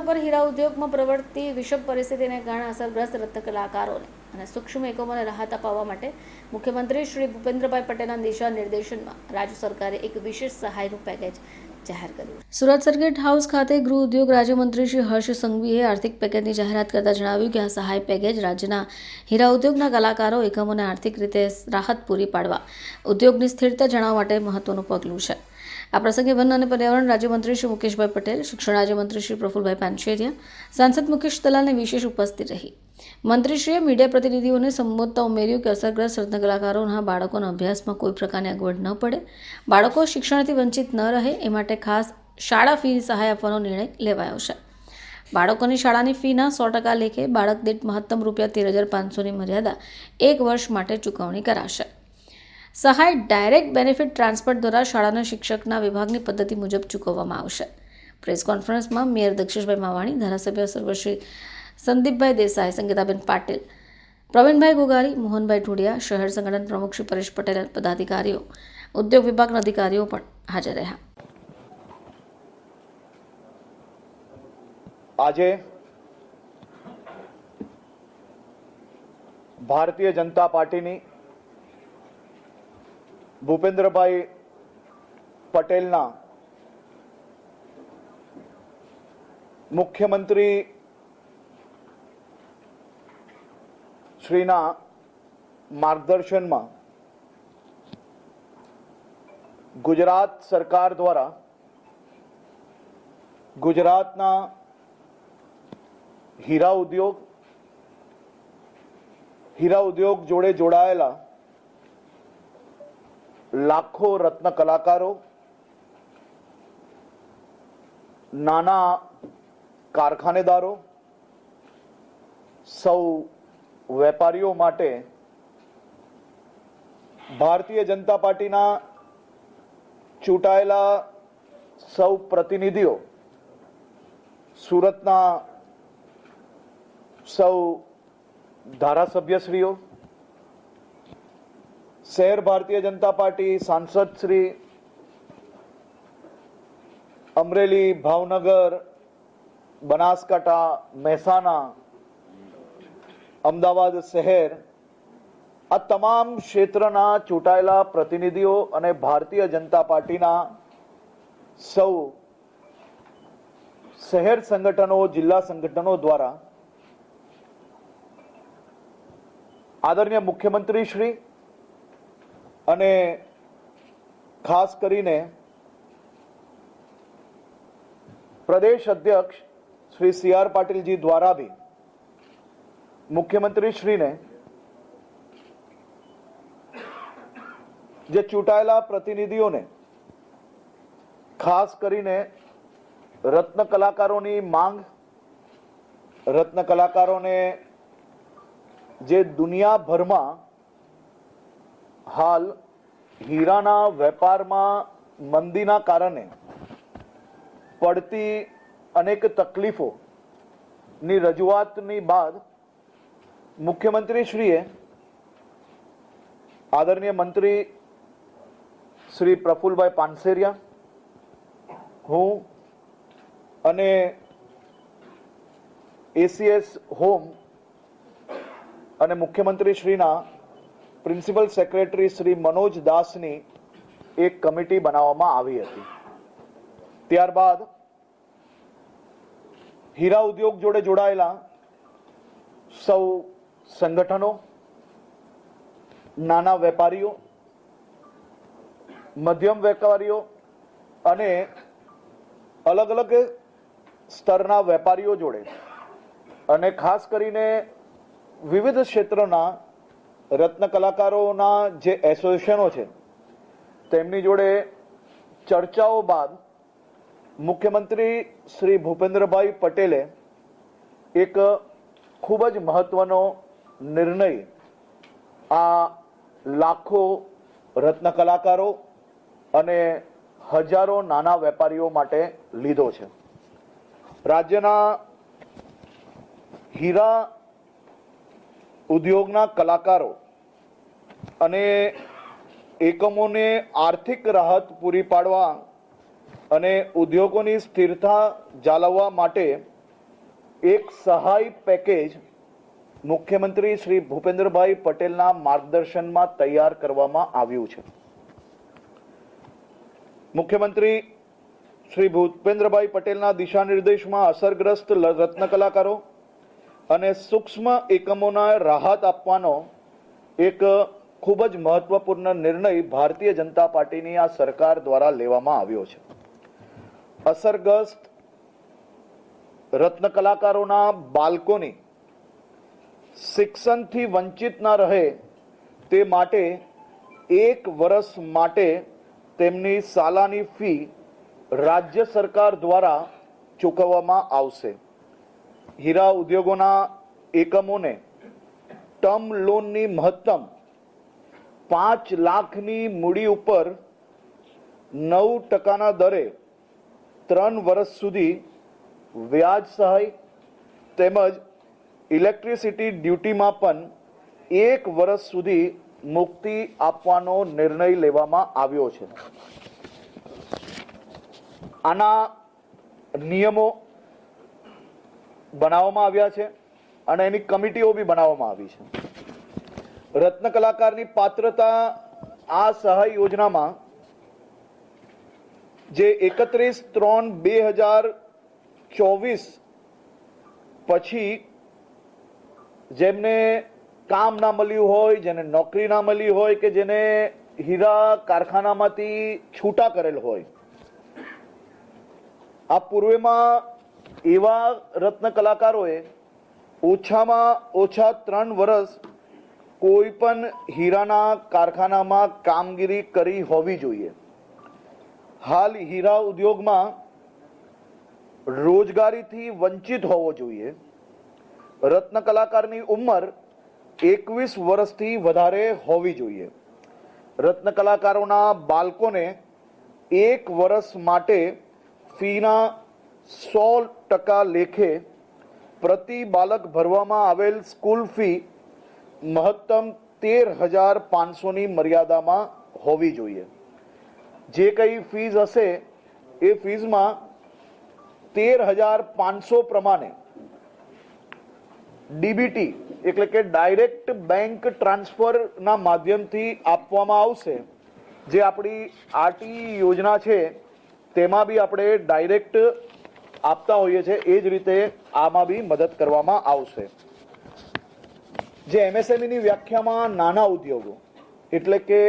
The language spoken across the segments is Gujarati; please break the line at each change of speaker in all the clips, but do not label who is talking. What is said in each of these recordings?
ઉપર હીરા ઉદ્યોગમાં પ્રવર્તતી વિષમ પરિસ્થિતિને કારણે અસરગ્રસ્ત રત્નકલાકારોને અને સૂક્ષ્મ એકમોને રાહત અપાવવા માટે મુખ્યમંત્રી શ્રી ભૂપેન્દ્રભાઈ પટેલના દિશા નિર્દેશનમાં રાજ્ય સરકારે એક વિશેષ સહાયનું પેકેજ જાહેર કર્યું. સુરત સર્કિટ હાઉસ ખાતે ગૃહ ઉદ્યોગ રાજ્યમંત્રી શ્રી હર્ષ સંઘવીએ આર્થિક પેકેજની જાહેરાત કરતા જણાવ્યું કે આ સહાય પેકેજ રાજ્યના હીરા ઉદ્યોગના કલાકારો એકમોને આર્થિક રીતે રાહત પૂરી પાડવા ઉદ્યોગની સ્થિરતા જણાવવા માટે મહત્વનું પગલું છે. આ પ્રસંગે વન અને પર્યાવરણ રાજ્યમંત્રી શ્રી મુકેશભાઈ પટેલ, શિક્ષણ રાજ્યમંત્રી શ્રી પ્રફુલભાઈ પાનસેરિયા, સાંસદ મુકેશ દલાલની વિશેષ ઉપસ્થિત રહી. મંત્રીશ્રીએ મીડિયા પ્રતિનિધિઓને સંબોધતા ઉમેર્યું કે અસરગ્રસ્ત રત્નકલાકારોના બાળકોના અભ્યાસમાં કોઈ પ્રકારની અગવડ ન પડે, બાળકો શિક્ષણથી વંચિત ન રહે એ માટે ખાસ શાળા ફી સહાય આપવાનો નિર્ણય લેવાયો છે. બાળકોની શાળાની ફીના 100% લેખે બાળક દીઠ મહત્તમ ₹13,500ની મર્યાદા 1 વર્ષ માટે ચૂકવણી કરાશે. સહાય ડાયરેક્ટ બેનિફિટ ટ્રાન્સફર દ્વારા શાળાના શિક્ષકના વિભાગની પદ્ધતિ મુજબ ચૂકવવામાં આવશે. પ્રેસ કોન્ફરન્સમાં મેયર દક્ષેશભાઈ માવાણી, ધારાસભ્ય સર્વશ્રી સંદીપભાઈ દેસાઈ, સંગીતાબેન પાટીલ, પ્રવીણભાઈ ગોગારી, મોહનભાઈ ઢોડિયા, શહેર સંગઠન પ્રમુખ શ્રી પરેશ પટેલ, પદાધિકારીઓ, ઉદ્યોગ વિભાગના અધિકારીઓ પણ હાજર રહ્યા.
આજે ભારતીય જનતા પાર્ટીની ભૂપેન્દ્રભાઈ પટેલના મુખ્યમંત્રી શ્રીના માર્ગદર્શનમાં ગુજરાત સરકાર દ્વારા ગુજરાતના હીરા ઉદ્યોગ જોડે જોડાયેલા લાખો રત્ન કલાકારો, નાના કારખાનેદારો, સૌ વેપારીઓ માટે ભારતીય જનતા પાર્ટીના ચૂંટાયેલા સૌ પ્રતિનિધિઓ, સુરતના સૌ ધારાસભ્યશ્રીઓ, શહેર ભારતીય જનતા પાર્ટી સાંસદ શ્રી, અમરેલી, ભાવનગર, બનાસકાંઠા, મહેસાણા, અમદાવાદ શહેર, આ તમામ ક્ષેત્રના ચૂંટાયેલા પ્રતિનિધિઓ અને ભારતીય જનતા પાર્ટીના સૌ શહેર સંગઠનો, જિલ્લા સંગઠનો દ્વારા આદરણીય મુખ્યમંત્રી શ્રી અને ખાસ કરીને પ્રદેશ અધ્યક્ષ શ્રી સી.આર. પાટીલજી દ્વારા भी મુખ્યમંત્રી શ્રીને જે ચૂંટાયેલા પ્રતિનિધિઓને ખાસ કરીને રત્ન કલાકારોની માંગ, રત્ન કલાકારોને જે દુનિયાભરમાં હાલ હીરાના વેપારમાં મંદીના કારણે પડતી અનેક તકલીફોની રજૂઆતની બાદ મુખ્યમંત્રીશ્રીએ આદરણીય મંત્રી શ્રી પ્રફુલભાઈ પાનસેરિયા, હું અને એસીએસ હોમ અને મુખ્યમંત્રીશ્રીના પ્રિન્સિપલ સેક્રેટરી શ્રી મનોજ દાસની એક કમિટી બનાવવામાં આવી હતી. ત્યારબાદ હીરા ઉદ્યોગ જોડે જોડાયેલા સૌ સંગઠનો, નાના વેપારીઓ, મધ્યમ વેપારીઓ અને અલગ અલગ સ્તરના વેપારીઓ જોડે અને ખાસ કરીને વિવિધ ક્ષેત્રના રત્ન કલાકારોના જે એસોસિએશનો છે તેમની જોડે ચર્ચાઓ બાદ મુખ્યમંત્રી શ્રી ભૂપેન્દ્રભાઈ પટેલે એક ખૂબ જ મહત્વનો નિર્ણય આ લાખો રત્ન કલાકારો અને હજારો નાના વેપારીઓ માટે લીધો છે. રાજ્યના હીરા ઉદ્યોગના કલાકારો અને એકમોને આર્થિક રાહત પૂરી પાડવા અને ઉદ્યોગોની સ્થિરતા જાળવવા માટે એક સહાય પેકેજ મુખ્યમંત્રી શ્રી ભૂપેન્દ્રભાઈ પટેલના માર્ગદર્શનમાં તૈયાર કરવામાં આવ્યું છે. મુખ્યમંત્રી શ્રી ભૂપેન્દ્રભાઈ પટેલના દિશા નિર્દેશમાં અસરગ્રસ્ત રત્ન કલાકારો અને સૂક્ષ્મ એકમોને રાહત આપવાનો એક ખૂબ જ મહત્વપૂર્ણ નિર્ણય ભારતીય જનતા પાર્ટીની આ સરકાર દ્વારા લેવામાં આવ્યો છે. અસરગ્રસ્ત રત્ન કલાકારોના બાળકોની શિક્ષણથી વંચિત ના રહે તે માટે 1 વર્ષ માટે તેમની સાલાની ફી રાજ્ય સરકાર દ્વારા ચૂકવવામાં આવશે. હીરા ઉદ્યોગોના એકમોને ટર્મ લોનની મહત્તમ 5 લાખની મૂડી ઉપર 9% દરે 3 વર્ષ સુધી વ્યાજ સહાય તેમજ ઇલેક્ટ્રિસિટી ડ્યુટીમાં પણ 1 વર્ષ સુધી મુક્તિ આપવાનો નિર્ણય લેવામાં આવ્યો છે. આના નિયમો બનાવવામાં આવ્યા છે અને એની કમિટીઓ બી બનાવવામાં આવી છે. રત્ન કલાકારની પાત્રતા આ સહાય યોજનામાં જે 31/3/2024 પછી જેમને કામ ના મળ્યું હોય, જેને નોકરી ના મળી હોય કે જેને હીરા કારખાનામાંથી છૂટા કરેલ હોય, આ પૂર્વેમાં એવા રત્ન કલાકારોએ ઓછામાં ઓછા 3 વર્ષ કોઈ પણ હીરાના કારખાનામાં કામગીરી કરી હોવી જોઈએ. હાલ હીરા ઉદ્યોગમાં રોજગારીથી વંચિત હોવો જોઈએ. રત્ન કલાકારની ઉંમર 21 વર્ષથી વધારે હોવી જોઈએ. રત્ન કલાકારોના બાળકોને 1 વર્ષ માટે ફીના 100% લેખે પ્રતિ બાળક ભરવામાં આવેલ સ્કૂલ ફી મહત્તમ 13,500ની મર્યાદામાં હોવી જોઈએ. જે કંઈ ફીઝ હશે એ ફીઝમાં 13,500 પ્રમાણે ડીબીટી એટલે કે ડાયરેક્ટ બેંક ટ્રાન્સફરના માધ્યમથી આપવામાં આવશે. જે આપણી આરટી યોજના છે તેમાં બી આપણે ડાયરેક્ટ આપતા હોઈએ છીએ, એ જ રીતે આમાં બી મદદ કરવામાં આવશે. જે એમએસએમઈની વ્યાખ્યામાં નાના ઉદ્યોગો એટલે કે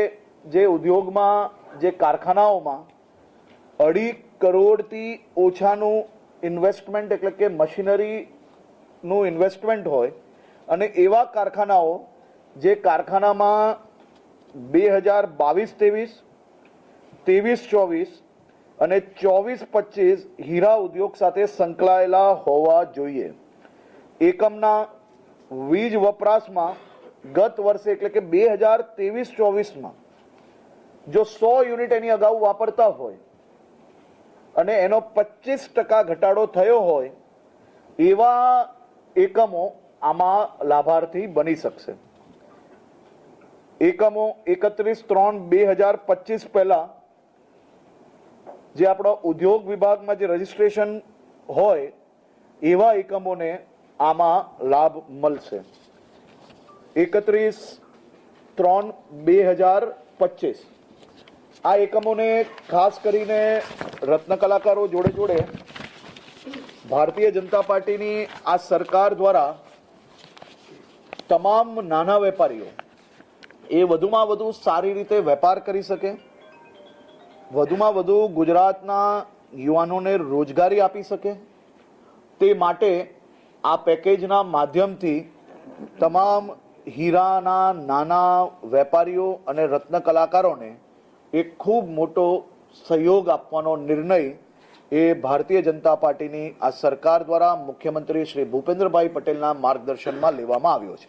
જે ઉદ્યોગમાં જે કારખાનાઓમાં 2.5 કરોડથી ઓછાનું ઇન્વેસ્ટમેન્ટ એટલે કે મશીનરીનું ઇન્વેસ્ટમેન્ટ હોય અને એવા કારખાનાઓ જે કારખાનામાં 2022-23, 23-24 અને 24-25 હીરા ઉદ્યોગ સાથે સંકળાયેલા હોવા જોઈએ. એકમના વીજ વપરાશમાં ગત વર્ષે એટલે કે 2023-24માં જો 100 યુનિટ એની અગાઉ વાપરતા હોય અને એનો 25% ઘટાડો થયો હોય એવા એકમો આમાં લાભાર્થી બની શકશે. એકમો 31/3/2025 પહેલા જે આપણા ઉદ્યોગ વિભાગમાં જે રજીસ્ટ્રેશન હોય એવા એકમોને આમાં લાભ મળશે. 31/3/2025 આ એકમોને ખાસ કરીને રત્ન કલાકારો જોડે જોડે ભારતીય જનતા પાર્ટીની આ સરકાર દ્વારા તમામ નાના વેપારીઓ એ વધુમાં વધુ સારી રીતે વેપાર કરી શકે, વધુમાં વધુ ગુજરાતના યુવાનોને રોજગારી આપી શકે તે માટે આ પેકેજના માધ્યમથી તમામ હીરાના નાના વેપારીઓ અને રત્ન કલાકારોને એક ખૂબ મોટો સહયોગ આપવાનો નિર્ણય એ ભારતીય જનતા પાર્ટીની આ સરકાર દ્વારા મુખ્યમંત્રી શ્રી ભૂપેન્દ્રભાઈ પટેલના માર્ગદર્શનમાં લેવામાં આવ્યો છે.